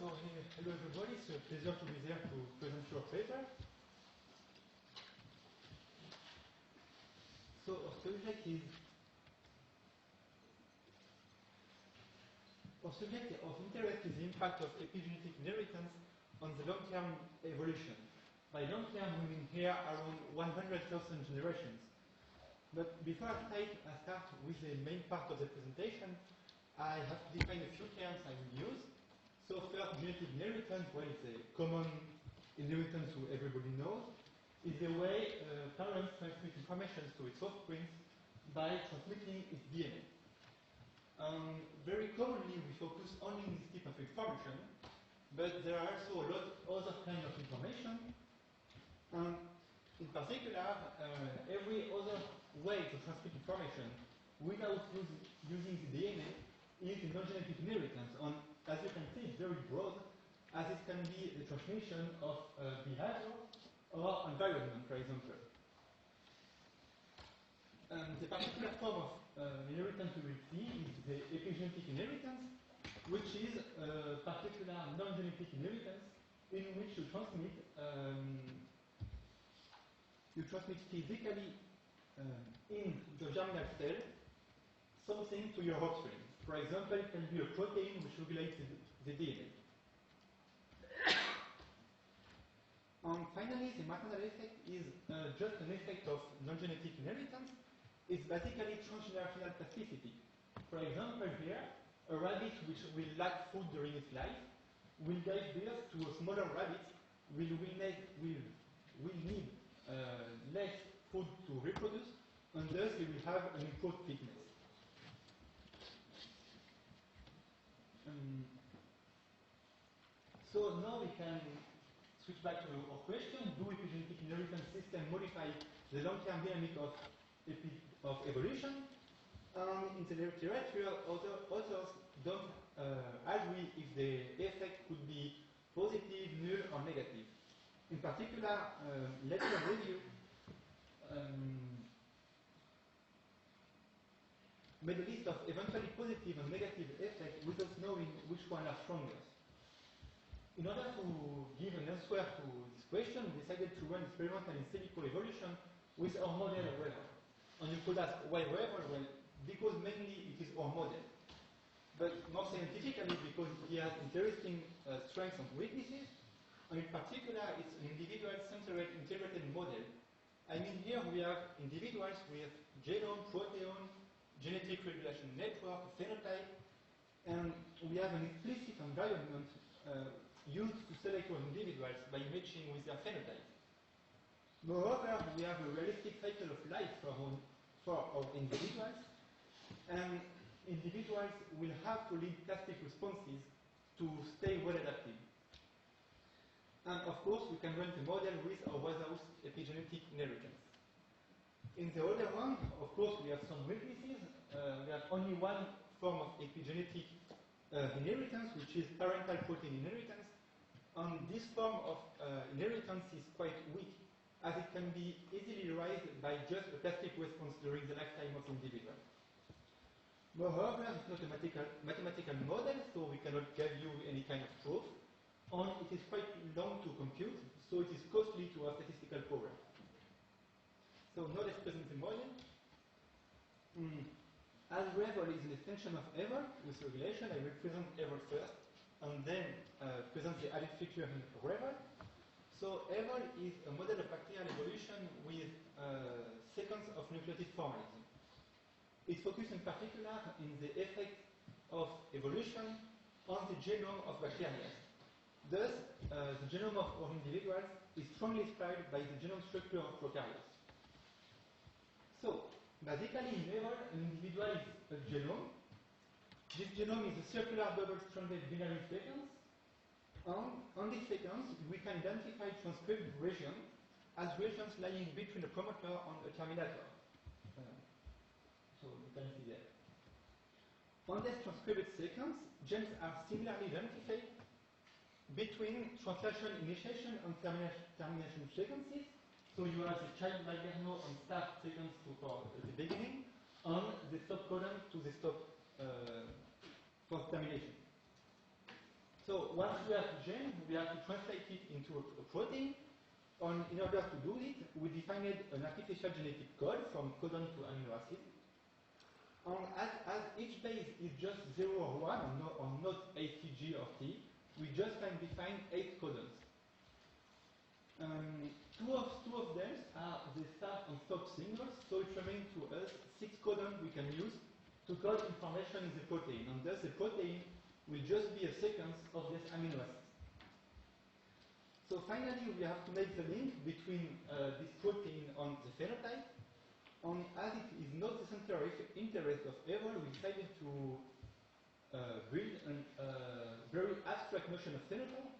So, hello everybody, it's a pleasure to be there to present your paper. So, our subject of interest is the impact of epigenetic inheritance on the long-term evolution. By long-term, we mean here around 100,000 generations. But before I start with the main part of the presentation, I have to define a few terms I will use. So first, genetic inheritance, well, it's a common inheritance who everybody knows, is the way parents transmit information to its offspring by transmitting its DNA. Very commonly, we focus only on this type of information, but there are also a lot of other kinds of information. In particular, every other way to transmit information without using the DNA is a non-genetic inheritance. As you can see, it's very broad, as it can be the transmission of behavior or environment, for example. The particular form of inheritance we will see is the epigenetic inheritance, which is a particular non-genetic inheritance in which you transmit physically in the germinal cell something to your offspring. For example, it can be a protein which regulates the DNA. Finally, the maternal effect is just an effect of non-genetic inheritance. It's basically transgenerational plasticity. For example, here, a rabbit which will lack food during its life will give birth to a smaller rabbit will need less food to reproduce, and thus it will have an improved fitness. So now we can switch back to our question: do epigenetic inheritance systems modify the long-term dynamic of evolution? In the literature, authors don't agree if the effect could be positive, null, or negative. In particular, later review made a list of eventually positive and negative effects without knowing which one are strongest. In order to give an answer to this question, we decided to run experimental in silico evolution with our model RAevol. And you could ask, why RAevol? Well, because mainly it is our model. But more scientifically, because it has interesting strengths and weaknesses, and in particular, it's an individual-centered integrated model. I mean, here we have individuals with genome, proteome, genetic regulation network, phenotype, and we have an explicit environment used to select those individuals by matching with their phenotype. Moreover, we have a realistic cycle of life for our individuals, and individuals will have to lead plastic responses to stay well adapted. And of course, we can run the model with or without epigenetic inheritance. In the other one, of course, we have some weaknesses. We have only one form of epigenetic inheritance, which is parental protein inheritance. And this form of inheritance is quite weak, as it can be easily raised by just a plastic response during the lifetime of the individual. Moreover, it's not a mathematical model, so we cannot give you any kind of proof. And it is quite long to compute, so it is costly to have statistical power. So now let's present the model. As RAevol is an extension of EVOL with regulation, I will present EVOL first, and then present the added feature in RAevol. So EVOL is a model of bacterial evolution with sequence of nucleotide formalism. It focuses in particular in the effect of evolution on the genome of bacteria. Thus, the genome of our individuals is strongly inspired by the genome structure of prokaryotes. So, basically in EVOL, an individual is a genome. This genome is a circular double-stranded binary sequence. And on this sequence, we can identify transcribed regions as regions lying between a promoter and a terminator. So you can see that. On this transcribed sequence, genes are similarly identified between translation initiation and termination sequences. So you have the child Malverno and start sequence for the beginning, and the stop codon to the stop for termination. So once we have the gene, we have to translate it into a protein. In order to do it, we defined an artificial genetic code from codon to amino acid. As each base is just 0 or 1, or not A, T, G, or T, we just can define 8 codons. Two of them are the start and stop signals, so it remains to us 6 codons we can use to code information in the protein, and thus the protein will just be a sequence of this amino acid. So finally, we have to make the link between this protein and the phenotype. And as it is not the center of interest of RAevol, we decided to build a very abstract notion of phenotype.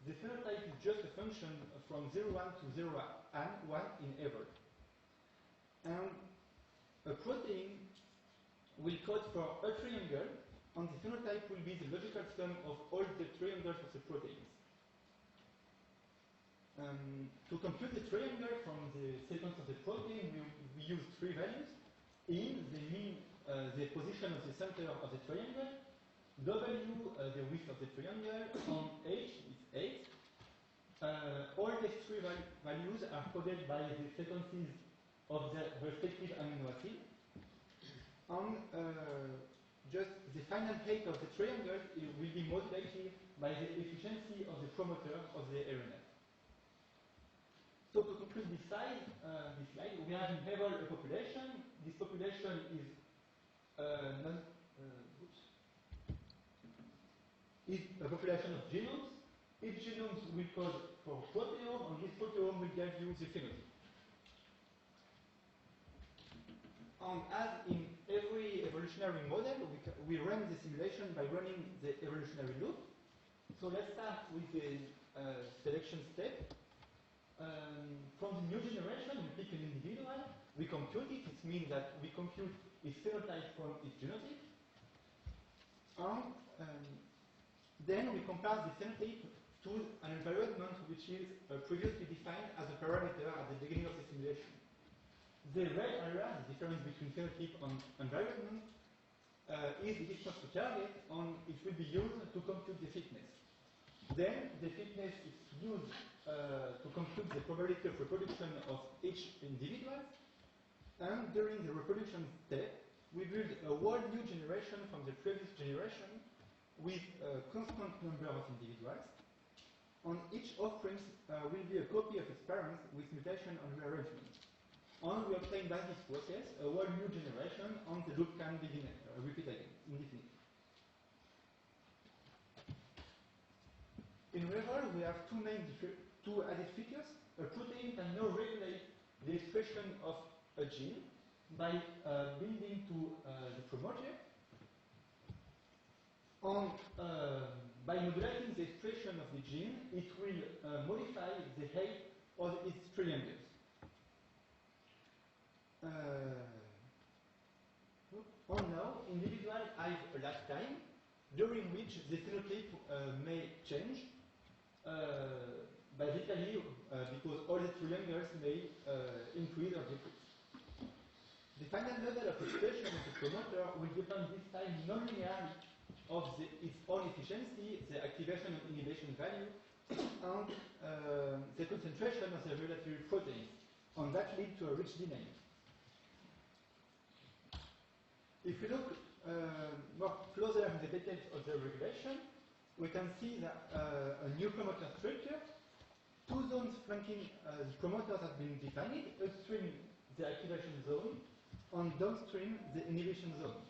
The phenotype is just a function from 0,1 to 0,1 in RAevol. And a protein will code for a triangle, and the phenotype will be the logical sum of all the triangles of the proteins. To compute the triangle from the sequence of the protein, we use 3 values. In, they mean the position of the center of the triangle, W, the width of the triangle, and H is 8. All these 3 values are coded by the sequences of the respective amino acid. And just the final height of the triangle will be modulated by the efficiency of the promoter of the RNA. So to conclude this slide, we have in RAevol a population. This population is a population of genomes. Each genome will code for a proteome, and this proteome will give you the phenotype. And as in every evolutionary model, we run the simulation by running the evolutionary loop. So let's start with the selection step. From the new generation, we pick an individual, we compute it. It means that we compute its phenotype from its genotype. And then we compare the phenotype to an environment which is previously defined as a parameter at the beginning of the simulation. The red area, the difference between phenotype and environment, is the distance to target, and it will be used to compute the fitness. Then the fitness is used to compute the probability of reproduction of each individual. And during the reproduction step, we build a whole new generation from the previous generation with a constant number of individuals. And each offspring will be a copy of its parents with mutation and rearrangement. And we obtain by this process a whole new generation, and the loop can be repeated again, indefinitely. In RAevol, we have two added features. A protein can now regulate the expression of a gene by binding to the promoter, and by modulating the expression of the gene, it will modify the height of its triangles. And now, individuals have a lifetime during which the phenotype may change. Basically, because all the triangles may increase or decrease. The final level of expression of the promoter will depend this time non-linearly of its own efficiency, the activation and inhibition value, and the concentration of the regulatory protein, and that leads to a rich DNA. If we look more closer in the details of the regulation, we can see that a new promoter structure, 2 zones flanking the promoters have been defined, upstream the activation zone, and downstream the inhibition zone.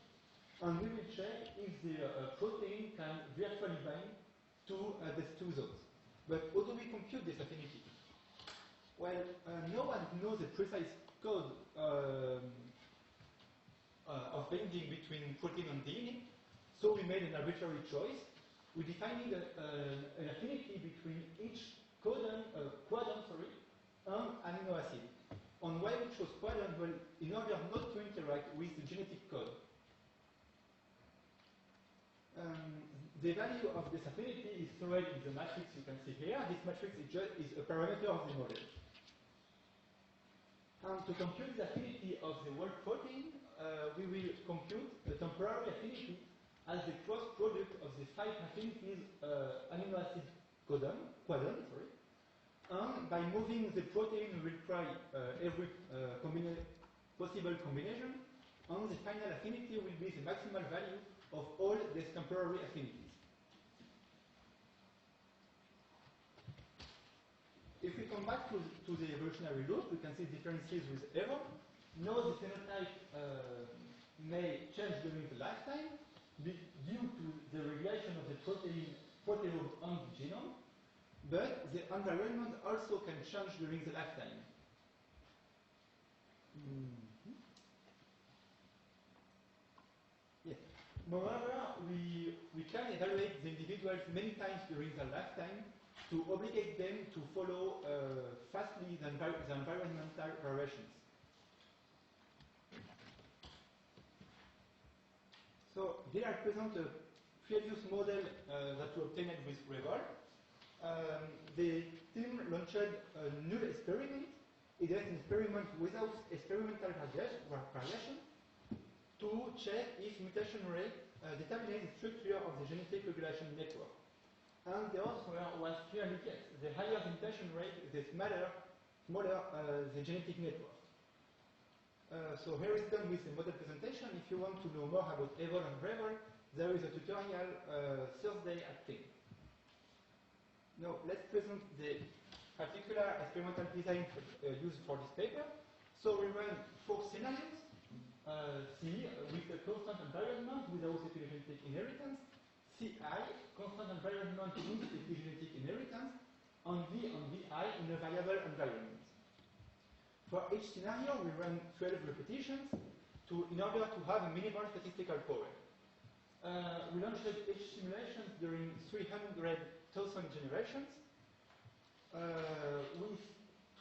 And we will check if the protein can virtually bind to these 2 zones. But how do we compute this affinity? Well, no one knows the precise code of binding between protein and DNA, so we made an arbitrary choice. We defined an affinity between each quadrant, and amino acid. And why we chose quadrant? Well, in order not to interact with the genetic code. The value of this affinity is stored in the matrix you can see here. This matrix is a parameter of the model. And to compute the affinity of the whole protein, we will compute the temporary affinity as the cross product of the 5 affinities amino acid quadrant, and by moving the protein we will try every possible combination, and the final affinity will be the maximal value of all these temporary affinities. If we come back to the evolutionary loop, we can see differences with RAevol. Now the phenotype may change during the lifetime due to the regulation of the proteome on the genome, but the environment also can change during the lifetime. Yes. Moreover, we can evaluate the individuals many times during their lifetime to obligate them to follow fastly the environmental variations. So here I present a previous model that we obtained with RAevol. The team launched a null experiment. It is an experiment without experimental variation to check if mutation rate determines the structure of the genetic regulation network. And the answer was clearly yes. The higher the mutation rate, the smaller the genetic network. So here is done with the model presentation. If you want to know more about RAevol and RAevol, there is a tutorial Thursday at 10. Now let's present the particular experimental design used for this paper. So we run 4 scenarios. C, with a constant environment without epigenetic inheritance. Ci, constant environment with epigenetic inheritance. And V and VI in a variable environment. For each scenario, we run 12 repetitions in order to have a minimal statistical power. We launched each simulation during 300,000 generations with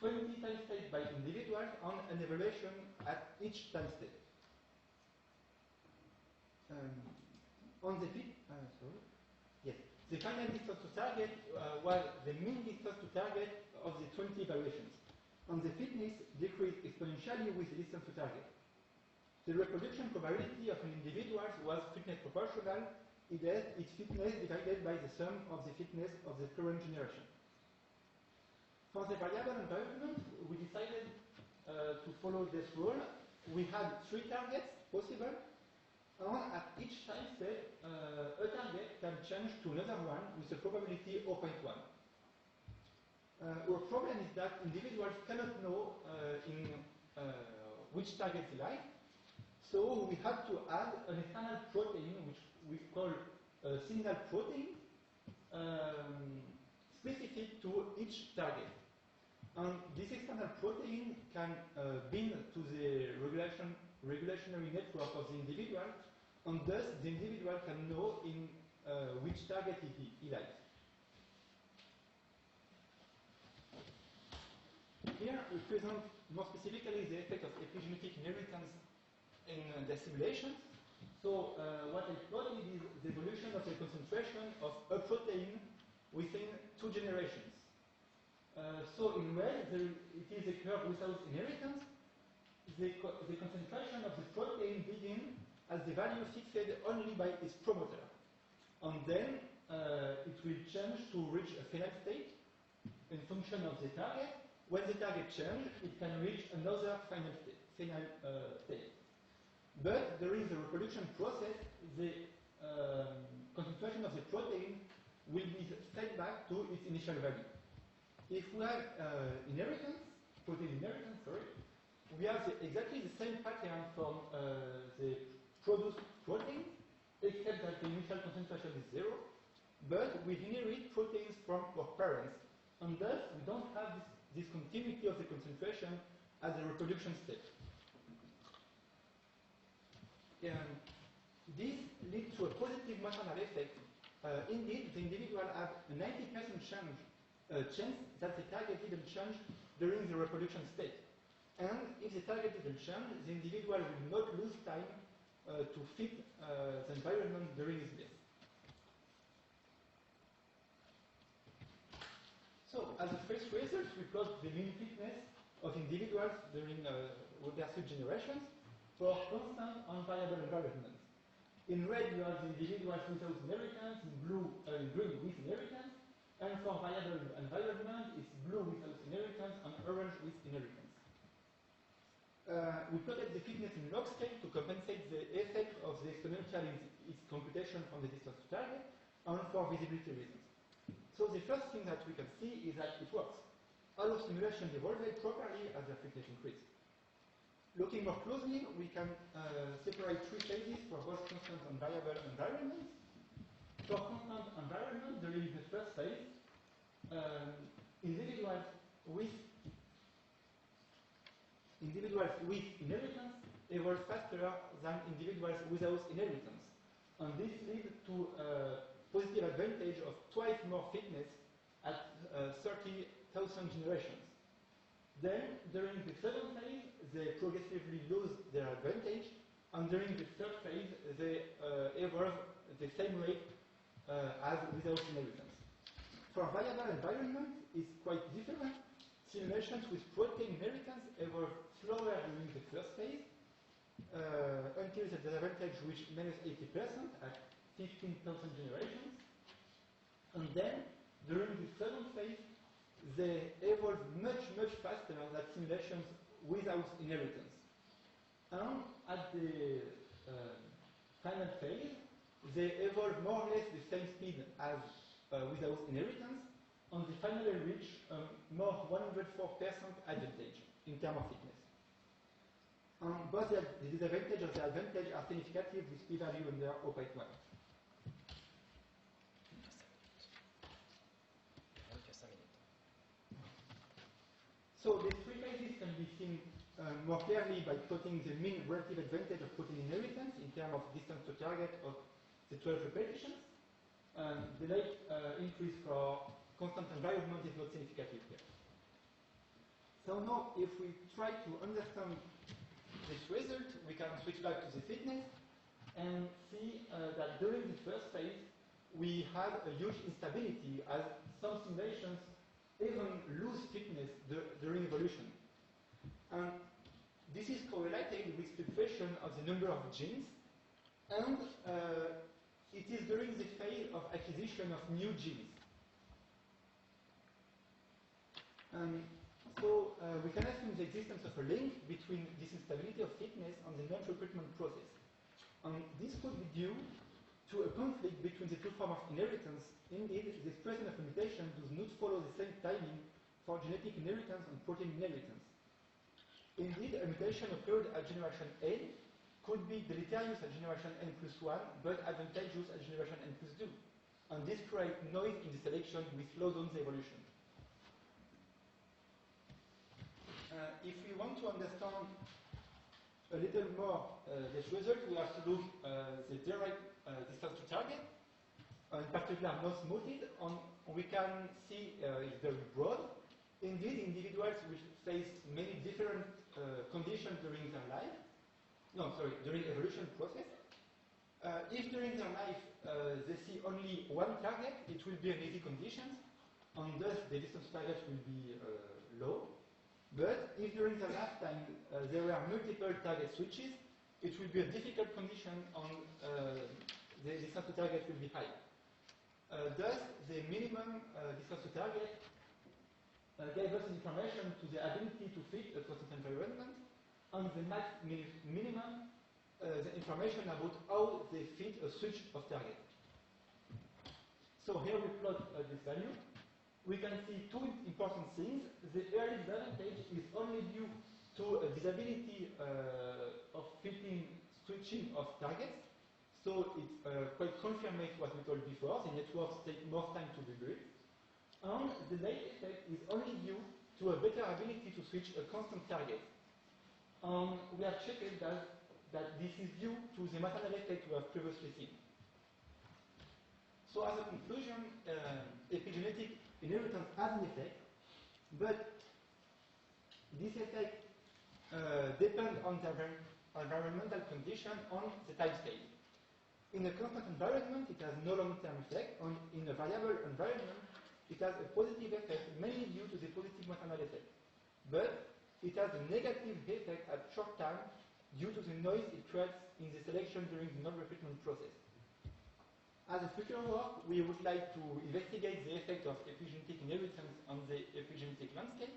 20 time states by individuals and an evaluation at each time state. The final distance to target was the mean distance to target of the 20 evaluations. And the fitness decreased exponentially with the distance to target. The reproduction probability of an individual was fitness proportional, its fitness divided by the sum of the fitness of the current generation. For the variable environment, we decided to follow this rule. We had 3 targets possible, and at each time step, a target can change to another one with a probability 0.1. Our problem is that individuals cannot know which target they like, so we had to add an external protein, which we call a signal protein, specific to each target. And this external protein can bind to the regulationary network of the individual, and thus the individual can know in which target he likes. Here we present more specifically the effect of epigenetic inheritance in the simulations. So what I plotted is the evolution of the concentration of a protein within 2 generations. So in red, it is a curve without inheritance. The concentration of the protein begins as the value fixed only by its promoter. And then it will change to reach a final state in function of the target. When the target changes, it can reach another final state. But during the reproduction process, the concentration of the protein will be set back to its initial value. If we have protein inheritance, we have exactly the same pattern from the produced protein, except that the initial concentration is 0, but we inherit proteins from our parents, and thus we don't have this continuity of the concentration at the reproduction step. This leads to a positive maternal effect. Indeed, the individual has a 90% chance that the target didn't change during the reproduction state. And if the target didn't change, the individual will not lose time to fit the environment during his death. So, as a first result, we plot the mean fitness of individuals during with their generations for constant and variable environments. In red, you have the individuals without inheritance, in green with inheritance, and for variable environment, it's blue without inheritance and orange with inheritance. We plotted the fitness in log scale to compensate the effect of the exponential in its computation from the distance to target and for visibility reasons. So the first thing that we can see is that it works. All of simulations evolve properly as their fitness increases. Looking more closely, we can separate three phases for both constant and variable environments. For constant environment, during the first phase, individuals with inheritance evolve faster than individuals without inheritance. And this leads to a positive advantage of twice more fitness at 30,000 generations. Then, during the second phase, they progressively lose their advantage, and during the third phase, they evolve the same rate as without inheritance. For variable environment, it's quite different. Simulations with protein inheritance evolve slower during the first phase, until the disadvantage reaches -80% at 15,000 generations. And then, during the second phase, they evolve much faster than simulations without inheritance. And at the final phase, they evolve more or less the same speed as without inheritance, and they finally reach more 104% advantage in terms of fitness. Both the disadvantage and the advantage are significant with p-value under 0.1. So these three phases can be seen more clearly by plotting the mean relative advantage of protein inheritance in terms of distance to target of the 12 repetitions. The rate increase for constant environment is not significant here. So now, if we try to understand this result, we can switch back to the fitness and see that during the first phase, we have a huge instability as some simulations even lose fitness during evolution. And this is correlated with fluctuation of the number of genes, and it is during the phase of acquisition of new genes. So we can assume the existence of a link between this instability of fitness and the non-recruitment process. And this could be due to a conflict between the two forms of inheritance. Indeed, the expression of a mutation does not follow the same timing for genetic inheritance and protein inheritance. Indeed, a mutation occurred at generation N could be deleterious at generation N+1, but advantageous at generation N+2. And this creates noise in the selection which slows down the evolution. If we want to understand a little more this result, we have to look the direct distance to target, in particular not smoothed, and we can see it's very broad. Indeed, individuals which face many different conditions during their life, during evolution process. If during their life they see only one target, it will be an easy condition, and thus the distance to target will be low. But if during their lifetime there were multiple target switches, it will be a difficult condition, and the distance to target will be high. Thus, the minimum distance to target gave us information to the ability to fit a constant environment, and the max minimum, the information about how they fit a switch of target. So here we plot this value. We can see two important things. The early disadvantage is only due to a disability of fitting switching of targets. So it quite confirms what we told before. The networks take more time to be built. And the late effect is only due to a better ability to switch a constant target. We have checked that this is due to the maternal effect we have previously seen. So as a conclusion, epigenetic inheritance has an effect, but this effect depends on the environmental condition on the time scale. In a constant environment, it has no long-term effect, and in a variable environment, it has a positive effect, mainly due to the positive maternal effect. But it has a negative effect at short time due to the noise it creates in the selection during the non-recruitment process. As a future work, we would like to investigate the effect of epigenetic inheritance on the epigenetic landscape.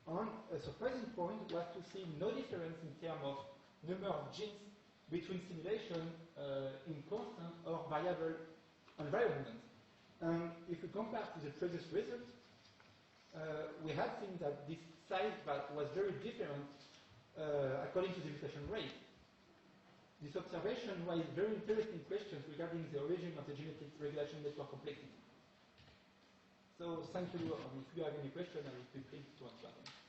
And a surprising point was to see no difference in terms of number of genes between simulation in constant or variable environment. And if we compare to the previous result, we had seen that this size was very different according to the mutation rate. This observation raised very interesting questions regarding the origin of the genetic regulation network complexity. So thank you. If you have any questions, I will be pleased to answer them.